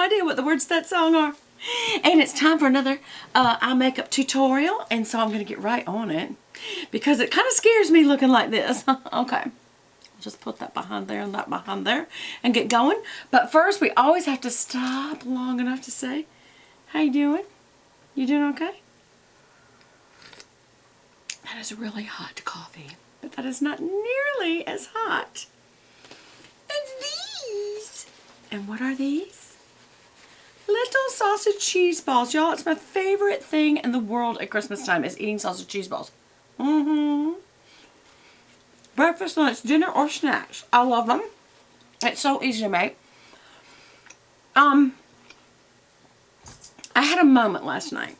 no idea what the words to that song are. And it's time for another eye makeup tutorial. And so I'm going to get right on it. Because it kind of scares me looking like this. Okay. Just put that behind there and that behind there. And get going. But first, we always have to stop long enough to say, how you doing? You doing okay? That is really hot coffee. But that is not nearly as hot as these. And what are these? Little sausage cheese balls. Y'all, it's my favorite thing in the world at Christmas time is eating sausage cheese balls. Breakfast, lunch, dinner, or snacks. I love them. It's so easy to make. I had a moment last night.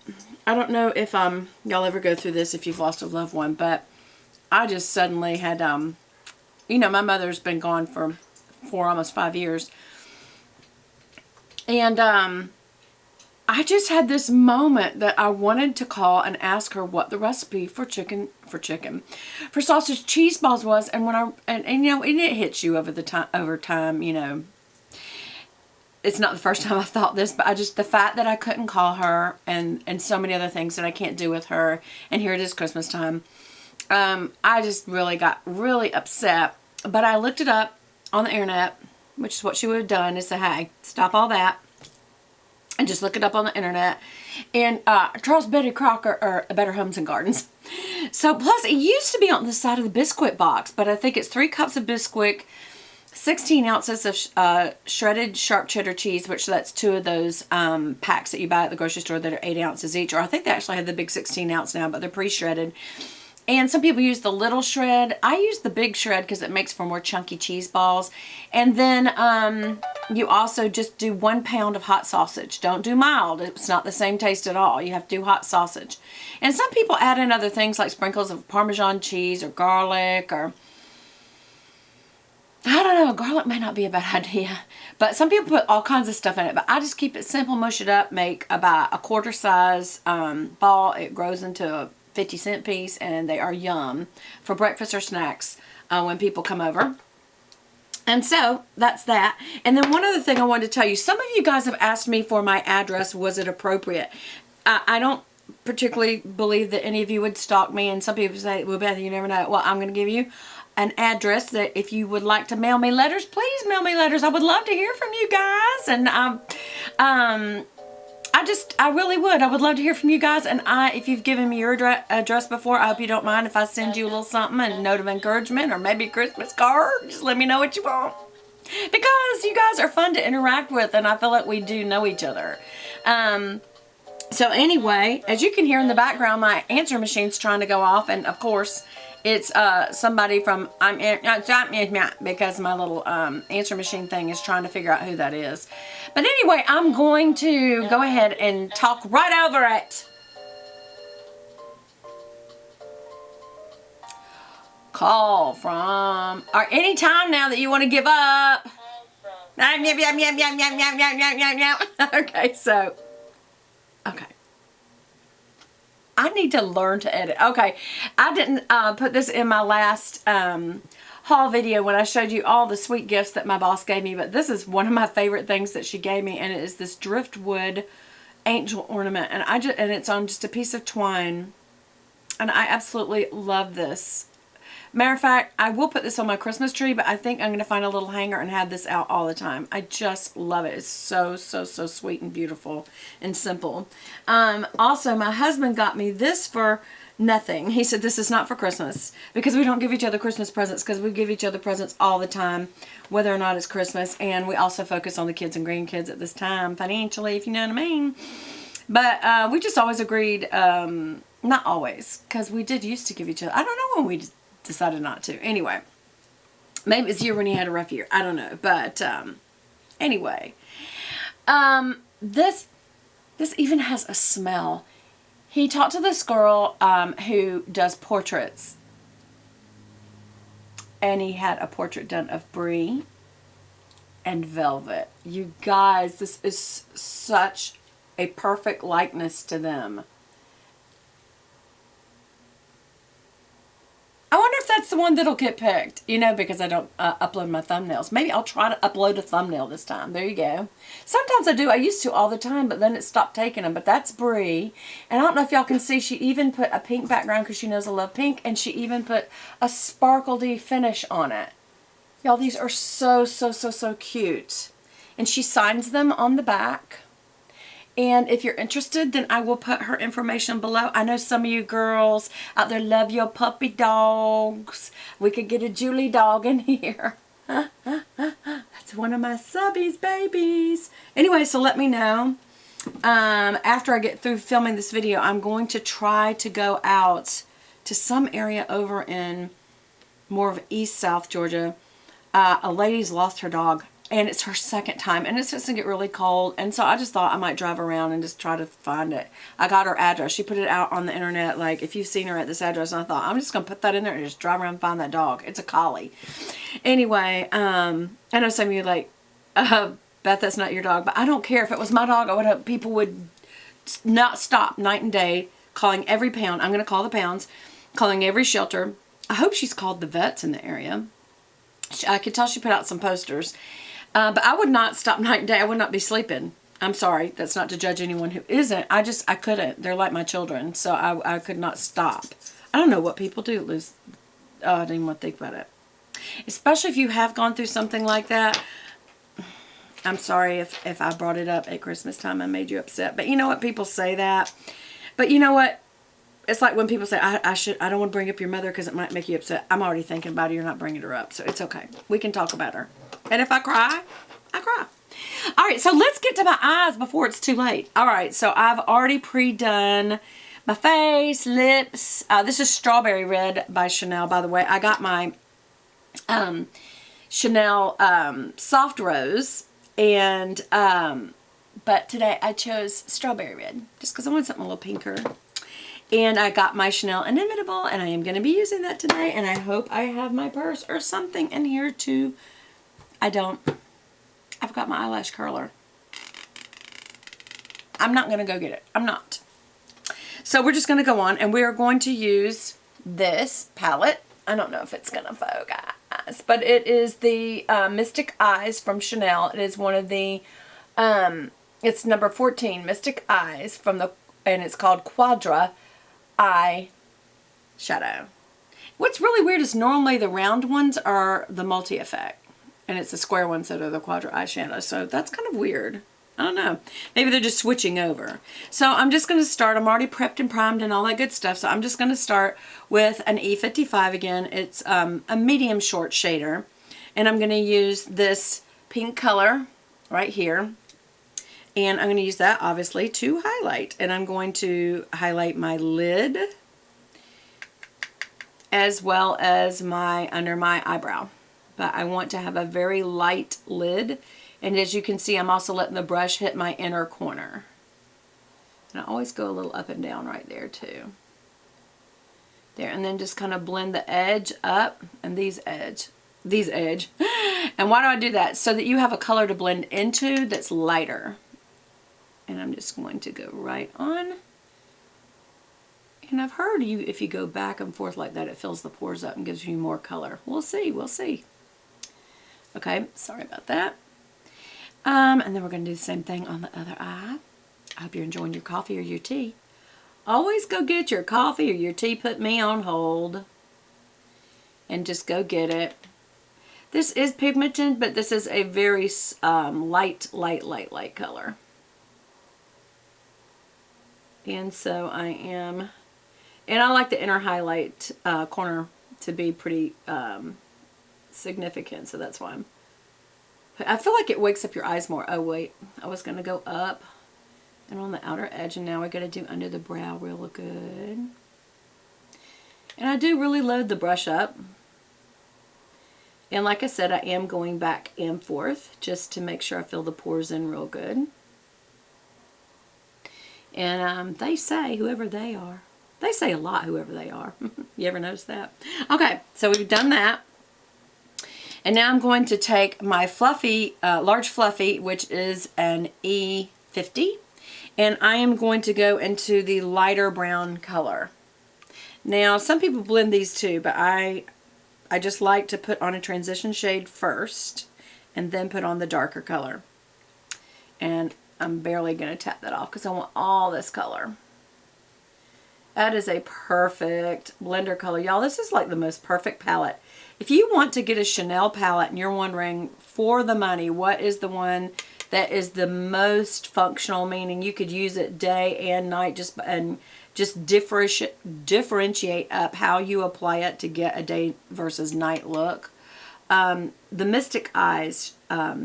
I don't know if y'all ever go through this if you've lost a loved one, but I just suddenly had, you know, my mother's been gone for almost 5 years. And I just had this moment that I wanted to call and ask her what the recipe for sausage cheese balls was. And when and you know, and it hits you over time, you know. It's not the first time I've thought this, but the fact that I couldn't call her and so many other things that I can't do with her, and here it is Christmas time, I just really got really upset. But I looked it up on the internet, which is what she would have done, is say, hey, stop all that and just look it up on the internet. And Charles Betty Crocker, or Better Homes and Gardens. So plus it used to be on the side of the Bisquick box, but I think it's 3 cups of Bisquick, 16 ounces of shredded sharp cheddar cheese, which that's 2 of those packs that you buy at the grocery store that are 8 ounces each. Or I think they actually have the big 16 ounce now, but they're pre-shredded. And some people use the little shred. I use the big shred because it makes for more chunky cheese balls. And then you also just do 1 pound of hot sausage. Don't do mild. It's not the same taste at all. You have to do hot sausage. And some people add in other things like sprinkles of Parmesan cheese or garlic, or I don't know, garlic may not be a bad idea. But some people put all kinds of stuff in it. But I just keep it simple, mush it up, make about a quarter size ball. It grows into a 50-cent piece, and they are yum for breakfast or snacks when people come over. And so that's that. And then one other thing I wanted to tell you. Some of you guys have asked me for my address. Was it appropriate? I don't particularly believe that any of you would stalk me. And some people say, well, Beth, you never know. Well, I'm going to give you an address that if you would like to mail me letters, please mail me letters. I would love to hear from you guys. And I really would. I would love to hear from you guys. And if you've given me your address before, I hope you don't mind if I send you a little something, a note of encouragement, or maybe a Christmas card. Just let me know what you want. Because you guys are fun to interact with, and I feel like we do know each other. So anyway, as you can hear in the background, my answer machine's trying to go off. And of course, it's somebody from because my little answer machine thing is trying to figure out who that is. But anyway, I'm going to go ahead and talk right over it. Call from, or any time now that you want to give up. Okay, so, okay. I need to learn to edit. Okay, I didn't put this in my last haul video when I showed you all the sweet gifts that my boss gave me, but this is one of my favorite things that she gave me, and it is this driftwood angel ornament, and it's on just a piece of twine, and I absolutely love this. Matter of fact, I will put this on my Christmas tree, but I think I'm going to find a little hanger and have this out all the time. I just love it. It's so, so, so sweet and beautiful and simple. Also, my husband got me this for nothing. He said this is not for Christmas because we don't give each other Christmas presents, because we give each other presents all the time, whether or not it's Christmas. And we also focus on the kids and grandkids at this time financially, if you know what I mean. But we just always agreed, not always, because we did used to give each other. I don't know when we decided not to. Anyway, maybe it's the year when he had a rough year. I don't know. But anyway, this even has a smell. He talked to this girl who does portraits, and he had a portrait done of Brie and Velvet. You guys, this is such a perfect likeness to them. I wonder if that's the one that'll get picked, you know, because I don't upload my thumbnails. Maybe I'll try to upload a thumbnail this time. There you go. Sometimes I do. I used to all the time, but then it stopped taking them. But that's Brie. And I don't know if y'all can see, she even put a pink background because she knows I love pink. And she even put a sparkly finish on it. Y'all, these are so, so, so, so cute. And she signs them on the back. And if you're interested, then I will put her information below. I know some of you girls out there love your puppy dogs. We could get a Julie dog in here. That's one of my subbies babies. Anyway, so let me know. After I get through filming this video, I'm going to try to go out to some area over in more of East South Georgia. A lady's lost her dog. And it's her second time. And it's just going to get really cold. And so I just thought I might drive around and just try to find it. I got her address. She put it out on the internet. Like, if you've seen her at this address. And I thought, I'm just going to put that in there and just drive around and find that dog. It's a collie. Anyway, I know some of you like, Beth, that's not your dog. But I don't care. If it was my dog, I would have, people would not stop night and day calling every pound. I'm going to call the pounds. Calling every shelter. I hope she's called the vets in the area. I could tell she put out some posters. But I would not stop night and day. I would not be sleeping. I'm sorry. That's not to judge anyone who isn't. I couldn't. They're like my children. So I could not stop. I don't know what people do, Liz. Oh, I didn't even want to think about it. Especially if you have gone through something like that. I'm sorry if I brought it up at Christmas time and made you upset. But you know what? People say that. But you know what? It's like when people say, I don't want to bring up your mother because it might make you upset. I'm already thinking about it. You're not bringing her up. So it's okay. We can talk about her. And if I cry, I cry. All right, so let's get to my eyes before it's too late. All right, so I've already pre-done my face, lips. This is Strawberry Red by Chanel, by the way. I got my Chanel Soft Rose, and but today I chose Strawberry Red just because I want something a little pinker. And I got my Chanel Inimitable, and I am going to be using that today, and I hope I have my purse or something in here too. I don't. I forgot my eyelash curler. I'm not going to go get it. I'm not. So we're just going to go on, and we are going to use this palette. I don't know if it's going to focus, but it is the Mystic Eyes from Chanel. It is one of the, it's number 14, Mystic Eyes from the, and it's called Quadra Eye Shadow. What's really weird is normally the round ones are the multi-effect. And it's the square ones that are the Quadra eyeshadow. So that's kind of weird. I don't know. Maybe they're just switching over. So I'm just going to start. I'm already prepped and primed and all that good stuff. So I'm just going to start with an E55 again. It's a medium short shader. And I'm going to use this pink color right here. And I'm going to use that, obviously, to highlight. And I'm going to highlight my lid as well as my under my eyebrow. But I want to have a very light lid. And as you can see, I'm also letting the brush hit my inner corner. And I always go a little up and down right there too. There, and then just kind of blend the edge up and these edge. And why do I do that? So that you have a color to blend into that's lighter. And I'm just going to go right on. And I've heard you, if you go back and forth like that, it fills the pores up and gives you more color. We'll see, we'll see. Okay, sorry about that. And then we're going to do the same thing on the other eye. I hope you're enjoying your coffee or your tea. Always go get your coffee or your tea. Put me on hold. And just go get it. This is pigmented, but this is a very light color. And so I am, and I like the inner highlight corner to be pretty significant, so that's why I feel like it wakes up your eyes more. Oh wait, I was going to go up and on the outer edge, and now I got to do under the brow real good. And I do really load the brush up. And like I said, I am going back and forth just to make sure I fill the pores in real good. And they say, whoever they are, they say a lot, whoever they are. You ever notice that? Okay, so we've done that. And now I'm going to take my fluffy, large fluffy, which is an E50. And I am going to go into the lighter brown color. Now, some people blend these two, but I I just like to put on a transition shade first and then put on the darker color. And I'm barely going to tap that off because I want all this color. That is a perfect blender color. Y'all, this is like the most perfect palette. If you want to get a Chanel palette and you're wondering for the money, what is the one that is the most functional, meaning you could use it day and night, just differentiate up how you apply it to get a day versus night look. The Mystic Eyes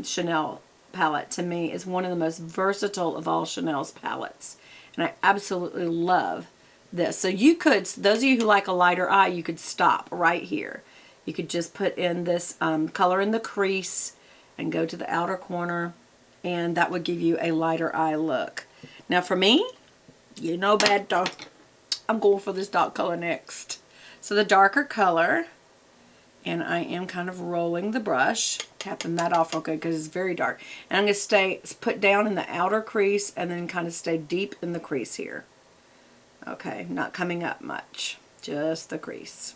Chanel palette to me is one of the most versatile of all Chanel's palettes. And I absolutely love this. So you could, those of you who like a lighter eye, you could stop right here. You could just put in this color in the crease and go to the outer corner, and that would give you a lighter eye look. Now for me, you know better. I'm going for this dark color next. So the darker color, and I am kind of rolling the brush, tapping that off real good because it's very dark. And I'm going to put down in the outer crease and then kind of stay deep in the crease here. Okay, not coming up much, just the crease.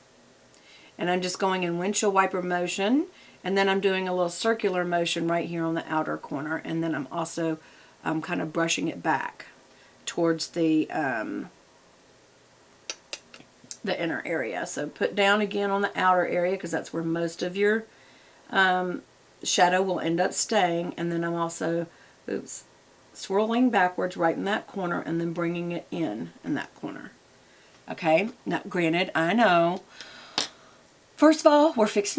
And I'm just going in windshield wiper motion, and then I'm doing a little circular motion right here on the outer corner, and then I'm also kind of brushing it back towards the inner area. So put down again on the outer area because that's where most of your shadow will end up staying, and then I'm also, swirling backwards right in that corner and then bringing it in that corner. Okay, now granted, I know, first of all, we're fixing